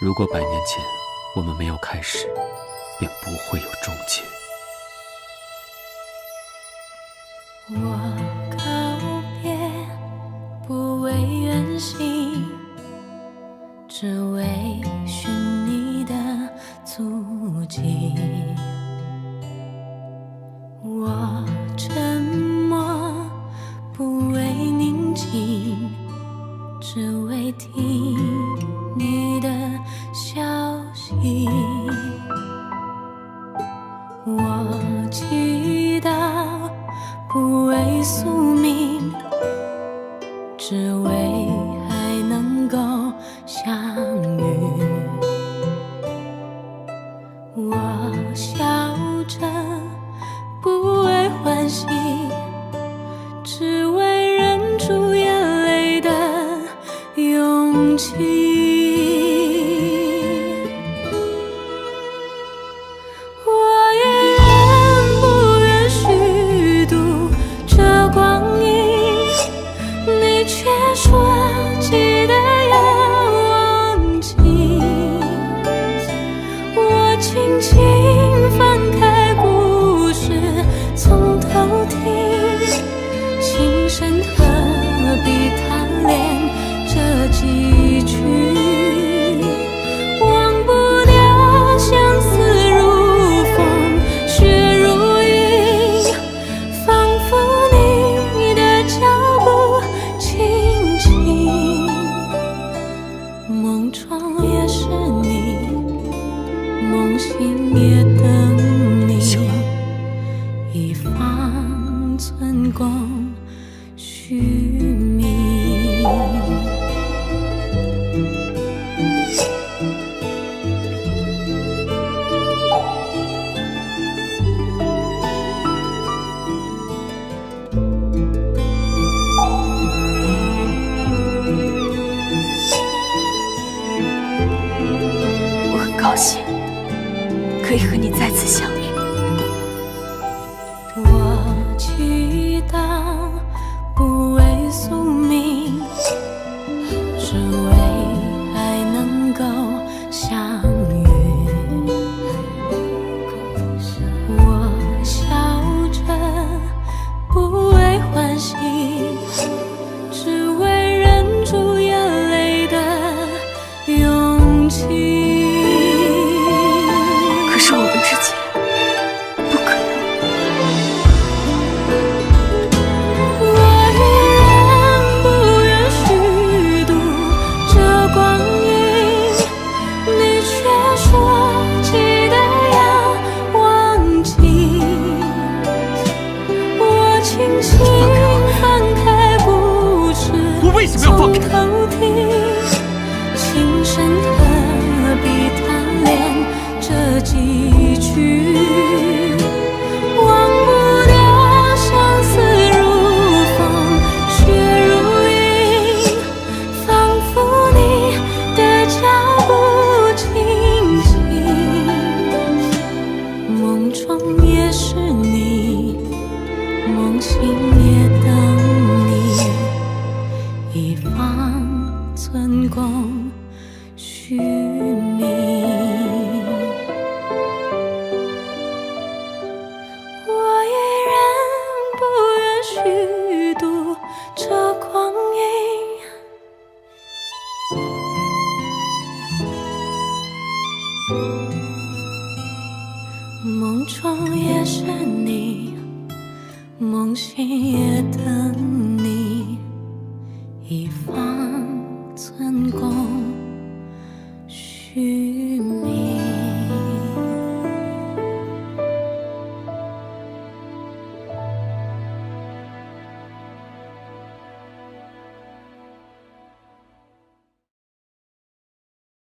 如果100年前我们没有开始，便不会有终结。我告别，不为远行，只为寻你的足迹。我沉默，不为宁静，只为听你的消息。我祈祷，不为宿命，只为还能够相遇。我笑着，不为欢喜，只为忍住眼泪的勇气。轻轻翻开故事，从头听，情深何必贪恋这几句，忘不掉相思如风，雪如云，仿佛你的脚步轻轻，梦中也是你，梦醒也等你，一方寸功续命。我很高兴可以和你再次相遇。我祈祷，不为宿命，只为还能够相遇。我笑着，不为欢喜，只为忍住眼泪的勇气。我们之间不可能。我依然不愿虚度这光阴，你却说记得要忘记。我轻轻翻开故事，我为什么要放开？从头听，情深何必贪恋这几句，忘不掉相思如风，雪如云，仿佛你的脚步轻轻，梦中也是你，梦醒也等你，一方寸功续命。虚度这光阴，梦中也是你，梦醒也等你，一方寸功续